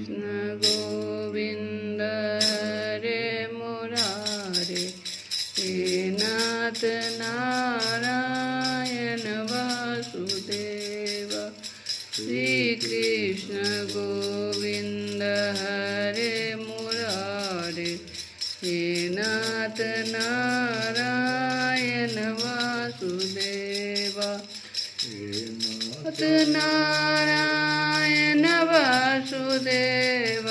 कृष्ण गोविंद हरे मुरारे, हे नाथ नारायण वासुदेव। श्री कृष्ण गोविंद हरे मुरारे, हे नाथ नारायण वासुदेव। नाथ नारायण वासुदेव,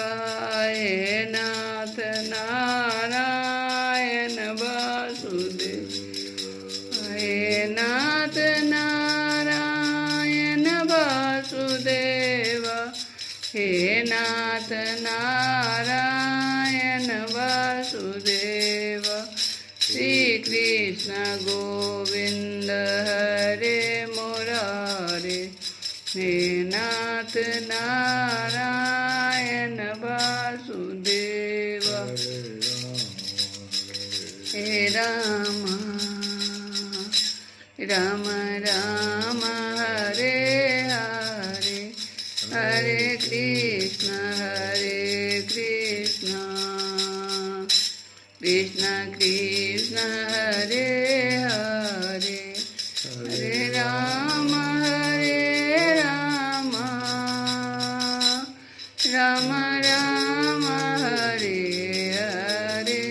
हे नाथ नारायण वासुदेव, हे नाथ नारायण वासुदेव, हे नाथ नारायण वासुदेव। श्री कृष्ण गोविंद हरे मुरारे, हे नाथ नारायण वासुदेव। हे राम राम राम हरे हरे, हरे कृष्ण कृष्ण कृष्ण हरे हरे, हरे राम राम राम हरे हरे,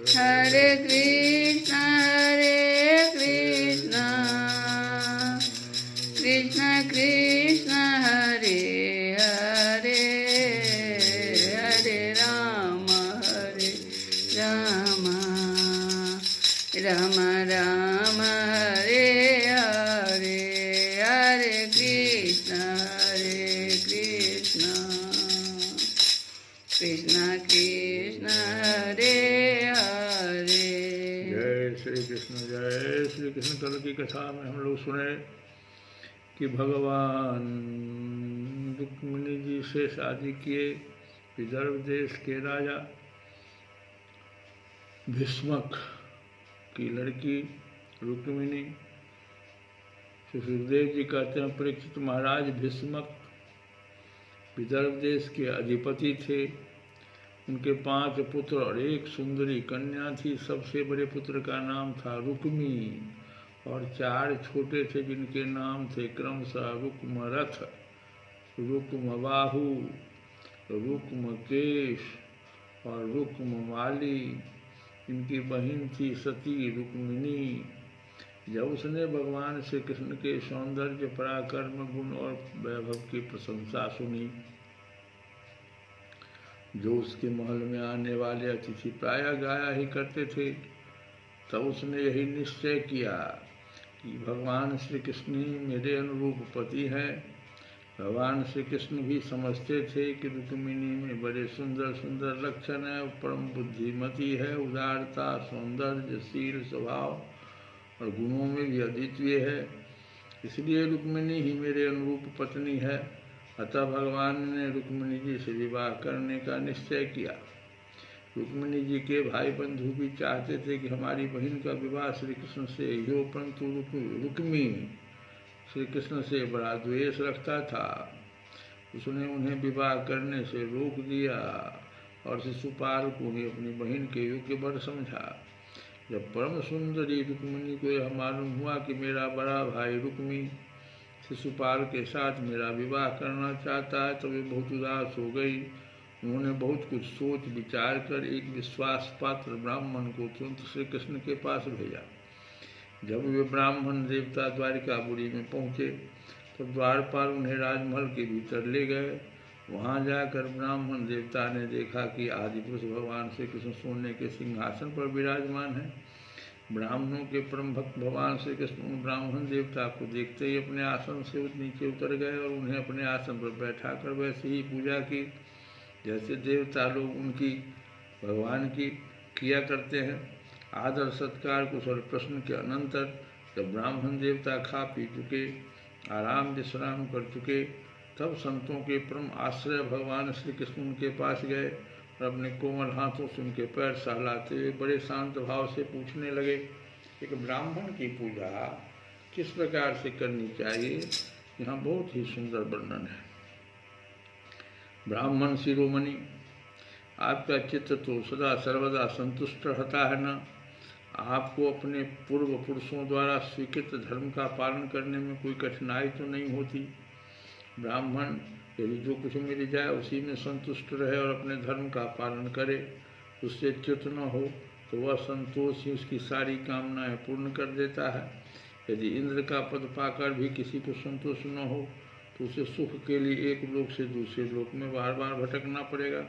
हरे कृष्ण कृष्ण कृष्ण हरे हरे, हरे राम राम राम हरे हरे, हरे कृष्ण कृष्ण कृष्ण हरे हरे। जय श्री कृष्ण। कल की कथा में हम लोग सुने कि भगवान रुक्मिणी जी से शादी किए विदर्भ देश के राजा भीष्मक की लड़की रुक्मिणी। सुखदेव जी कहते हैं परीक्षित महाराज भीष्मक विदर्भ देश के अधिपति थे। उनके 5 पुत्र और 1 सुंदरी कन्या थी। सबसे बड़े पुत्र का नाम था रुक्मी और 4 छोटे थे जिनके नाम थे क्रमशः रुक्मरथ, रुक्मबाहु, रुक्मकेश और रुक्ममाली। इनकी बहन थी सती रुक्मिणी। जब उसने भगवान श्री कृष्ण के सौंदर्य, पराक्रम, गुण और वैभव की प्रशंसा सुनी जो उसके महल में आने वाले अतिथि प्रायः गाया ही करते थे, तब उसने यही निश्चय किया कि भगवान श्री कृष्ण ही मेरे अनुरूप पति हैं। भगवान श्री कृष्ण भी समझते थे कि रुक्मिणी में बड़े सुंदर सुंदर लक्षण है, परम बुद्धिमती है, उदारता, सौंदर्य, शील, स्वभाव और गुणों में भी अद्वितीय है, इसलिए रुक्मिणी ही मेरे अनुरूप पत्नी है। अतः भगवान ने रुक्मिणी जी से विवाह करने का निश्चय किया। रुक्मिणी जी के भाई बंधु भी चाहते थे कि हमारी बहन का विवाह श्री कृष्ण से हो, परंतु रुक्मी श्री कृष्ण से बड़ा द्वेष रखता था। उसने उन्हें विवाह करने से रोक दिया और शिशुपाल को ही अपनी बहन के योग्य वर समझा। जब परम सुंदरी रुक्मिणी को यह मालूम हुआ कि मेरा बड़ा भाई रुक्मी शिशुपाल के साथ मेरा विवाह करना चाहता है, तो वे बहुत उदास हो गई। उन्होंने बहुत कुछ सोच विचार कर एक विश्वास पात्र ब्राह्मण को तुरंत श्री कृष्ण के पास भेजा। जब वे ब्राह्मण देवता द्वारिकापुरी में पहुँचे तो द्वारपाल उन्हें राजमहल के भीतर ले गए। वहाँ जाकर ब्राह्मण देवता ने देखा कि आदि पुरुष भगवान श्री कृष्ण सोने के सिंहासन पर विराजमान है। ब्राह्मणों के परम भक्त भगवान श्री कृष्ण उन ब्राह्मण देवता को देखते ही अपने आसन से नीचे उतर गए और उन्हें अपने आसन पर बैठाकर वैसे ही पूजा की जैसे देवता लोग उनकी भगवान की किया करते हैं। आदर सत्कार कुशल प्रश्न के अनंतर जब ब्राह्मण देवता खा पी चुके, आराम विश्राम कर चुके, तब संतों के परम आश्रय भगवान श्री कृष्ण उनके पास गए और अपने कोमल हाथों से उनके पैर सहलाते हुए बड़े शांत भाव से पूछने लगे, एक ब्राह्मण की पूजा किस प्रकार से करनी चाहिए। यहाँ बहुत ही सुंदर वर्णन है। ब्राह्मण शिरोमणि, आपका चित्त तो सदा सर्वदा संतुष्ट रहता है न? आपको अपने पूर्व पुरुषों द्वारा स्वीकृत धर्म का पालन करने में कोई कठिनाई तो नहीं होती? ब्राह्मण यदि जो कुछ मिल जाए उसी में संतुष्ट रहे और अपने धर्म का पालन करे, उससे च्युत न हो, तो वह संतोष ही उसकी सारी कामनाएं पूर्ण कर देता है। यदि इंद्र का पद पाकर भी किसी को संतोष न हो, तो उसे सुख के लिए एक लोक से दूसरे लोक में बार बार भटकना पड़ेगा।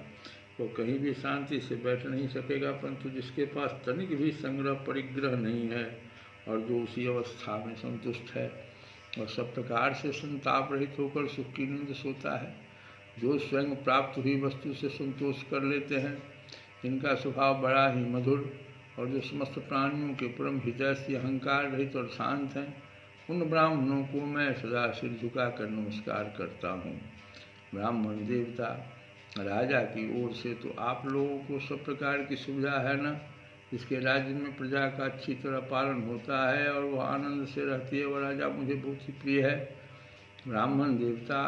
वो कहीं भी शांति से बैठ नहीं सकेगा। परंतु जिसके पास तनिक भी संग्रह परिग्रह नहीं है और जो उसी अवस्था में संतुष्ट है और सब प्रकार से संताप रहित होकर सुख की नींद सोता है, जो स्वयं प्राप्त हुई वस्तु से संतोष कर लेते हैं, जिनका स्वभाव बड़ा ही मधुर और जो समस्त प्राणियों के परम हृदय से अहंकार रहित और शांत हैं, उन ब्राह्मणों को मैं सदा सिर झुकाकर नमस्कार करता हूँ। ब्राह्मण देवता, राजा की ओर से तो आप लोगों को सब प्रकार की सुविधा है न? जिसके राज्य में प्रजा का अच्छी तरह पालन होता है और वह आनंद से रहती है, वह राजा मुझे बहुत ही प्रिय है। ब्राह्मण देवता,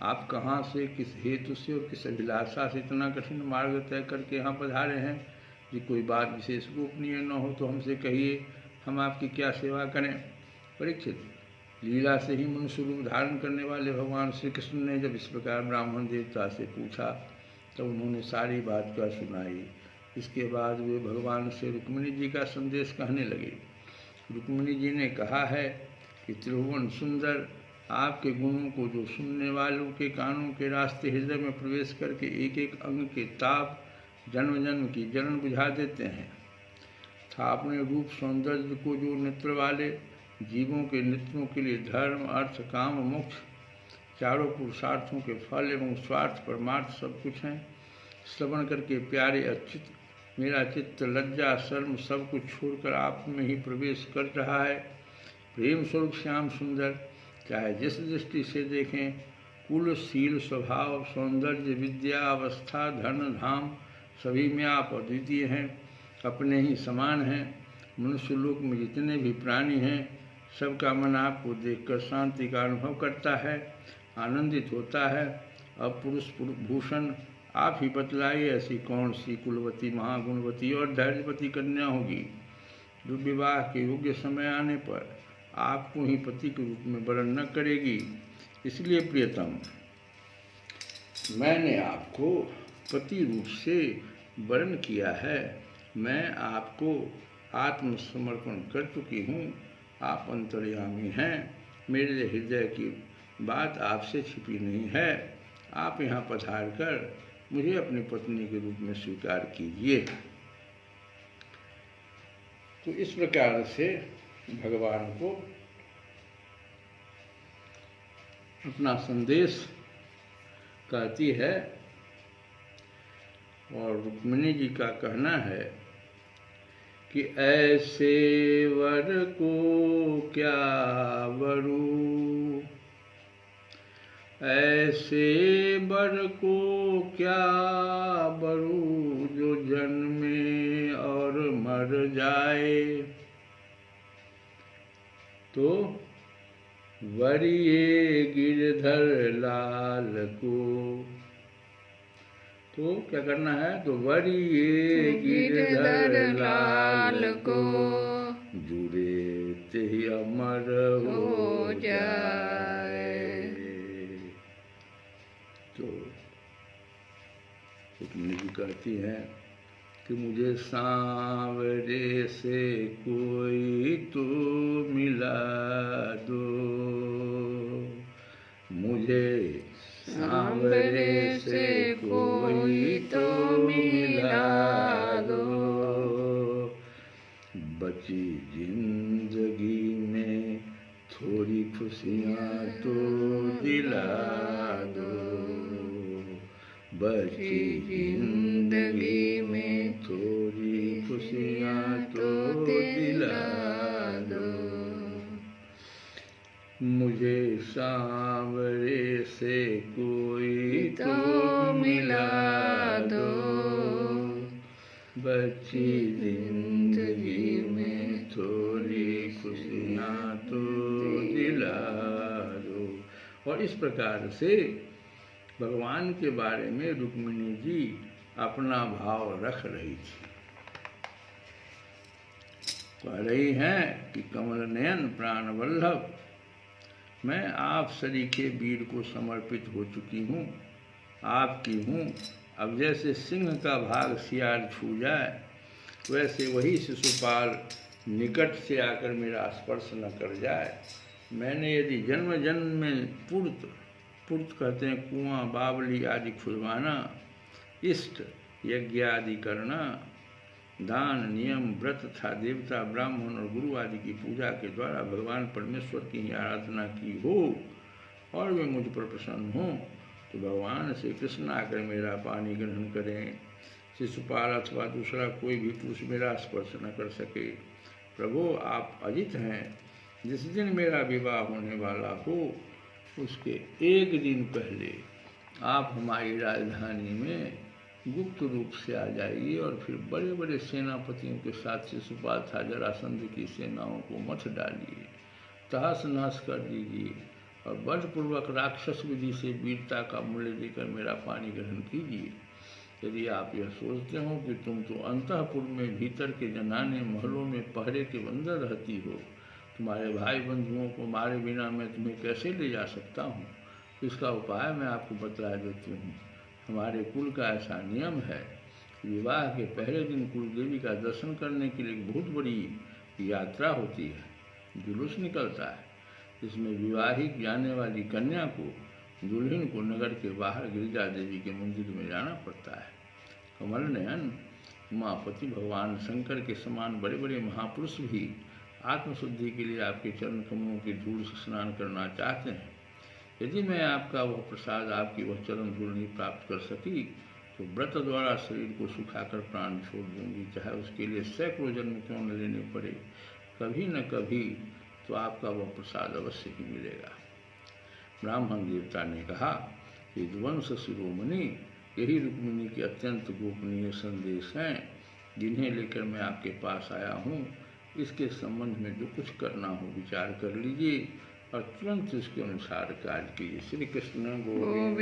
आप कहाँ से, किस हेतु से और किस अभिलाषा से इतना कठिन मार्ग तय करके यहाँ पधारे हैं? जी कोई बात विशेष गोपनीय न हो तो हमसे कहिए, हम आपकी क्या सेवा करें? परीक्षित, लीला से ही मनुष्य रूप धारण करने वाले भगवान श्री कृष्ण ने जब इस प्रकार ब्राह्मण देवता से पूछा, तो उन्होंने सारी बात क्या सुनाई। इसके बाद वे भगवान से रुक्मिणी जी का संदेश कहने लगे। रुक्मिणी जी ने कहा है कि त्रिभुवन सुंदर, आपके गुणों को जो सुनने वालों के कानों के रास्ते हृदय में प्रवेश करके एक एक अंग के ताप जन्म जन्म की जलन बुझा देते हैं, था अपने रूप सौंदर्य को जो नेत्र वाले जीवों के नित्यों के लिए धर्म, अर्थ, काम, मोक्ष चारों पुरुषार्थों के फल एवं स्वार्थ परमार्थ सब कुछ हैं, श्रवण करके प्यारे अच्युत, मेरा चित्त लज्जा शर्म सब कुछ छोड़कर आप में ही प्रवेश कर रहा है। प्रेम स्वरूप श्याम सुंदर, चाहे जिस दृष्टि से देखें, कुल, शील, स्वभाव, सौंदर्य, विद्या, अवस्था, धन, धाम सभी में आप अद्वितीय हैं, अपने ही समान हैं। मनुष्य लोक में जितने भी प्राणी हैं, सबका मन आपको देखकर शांति का अनुभव करता है, आनंदित होता है। अब पुरुष भूषण, आप ही बतलाइए, ऐसी कौन सी कुलवती, महागुणवती और धैर्यवती कन्या होगी जो विवाह के योग्य समय आने पर आपको ही पति के रूप में वरण न करेगी। इसलिए प्रियतम, मैंने आपको पति रूप से वरण किया है। मैं आपको आत्मसमर्पण कर चुकी हूँ। आप अंतर्यामी हैं। मेरे हृदय की बात आपसे छिपी नहीं है। आप यहाँ पधार कर मुझे अपनी पत्नी के रूप में स्वीकार कीजिए। तो इस प्रकार से भगवान को अपना संदेश कहती है और रुक्मिणी जी का कहना है कि ऐसे वर को क्या वरू, ऐसे वर को क्या वरू, जो जन्मे और मर जाए। तो वरिये गिरधर लाल को, तो क्या करना है? तो वरिये गिरधर लाल को, जुड़े ते अमर हो जाए। तो रुक्मिणी जी कहती हैं कि मुझे सांवरे से कोई तो मिला दो, मुझे सांवरे से कोई तो मिला दो, बची जिंदगी में थोड़ी खुशियाँ तो दिला दो, बची जिंदगी में थोड़ी खुशियाँ तो दिला दो, मुझे सांवरे से कोई तो मिला दो, बची जिंदगी में थोड़ी खुशियाँ तो दिला दो। और इस प्रकार से भगवान के बारे में रुक्मिणी जी अपना भाव रख रही थी। कह रही हैं कि कमल नयन प्राण वल्लभ, मैं आप सरीखे वीर को समर्पित हो चुकी हूँ, आपकी हूँ। अब जैसे सिंह का भाग सियार छू जाए, वैसे वही शिशुपाल निकट से आकर मेरा स्पर्श न कर जाए। मैंने यदि जन्म जन्म में पुर्त कहते हैं कुआं बावली आदि खुलवाना, इष्ट यज्ञ आदि करना, दान नियम व्रत तथा देवता ब्राह्मण और गुरु आदि की पूजा के द्वारा भगवान परमेश्वर की ही आराधना की हो और वे मुझ पर प्रसन्न हों, तो भगवान श्री कृष्ण आकर मेरा पानी ग्रहण करें। शिशुपाल अथवा दूसरा कोई भी पुरुष मेरा स्पर्श न कर सके। प्रभु आप अजित हैं। जिस दिन मेरा विवाह होने वाला हो, उसके एक दिन पहले आप हमारी राजधानी में गुप्त रूप से आ जाइए और फिर बड़े बड़े सेनापतियों के साथ शिशुपाल था जरासंध की सेनाओं को मत डालिए, तहस नहस कर दीजिए और बलपूर्वक राक्षस विधि से वीरता का मूल्य देकर मेरा पानी ग्रहण कीजिए। यदि आप यह सोचते हो कि तुम तो अंतःपुर में भीतर के जनाने महलों में पहरे के अंदर रहती हो, तुम्हारे भाई बंधुओं को मारे बिना मैं तुम्हें कैसे ले जा सकता हूँ, इसका उपाय मैं आपको बतला देती हूँ। हमारे कुल का ऐसा नियम है कि विवाह के पहले दिन कुल देवी का दर्शन करने के लिए एक बहुत बड़ी यात्रा होती है, जुलूस निकलता है, जिसमें विवाहित जाने वाली कन्या को, दुल्हन को नगर के बाहर गिरिजा देवी के मंदिर में जाना पड़ता है। कमल नयन उमापति भगवान शंकर के समान बड़े बड़े महापुरुष भी आत्मशुद्धि के लिए आपके चरण कमलों की धूल से स्नान करना चाहते हैं। यदि मैं आपका वह प्रसाद, आपकी वह चरण धूल नहीं प्राप्त कर सकी, तो व्रत द्वारा शरीर को सुखाकर प्राण छोड़ दूंगी, चाहे उसके लिए सैकड़ों जन्म क्यों न लेने पड़े। कभी न कभी तो आपका वह प्रसाद अवश्य ही मिलेगा। ब्राह्मण देवता ने कहा कि वंश शिरोमणि, यही रुक्मिणी के अत्यंत गोपनीय संदेश हैं जिन्हें लेकर मैं आपके पास आया हूँ। इसके संबंध में जो कुछ करना हो विचार कर लीजिए और तुरंत इसके अनुसार कार्य कीजिए। श्री कृष्ण गोविंद।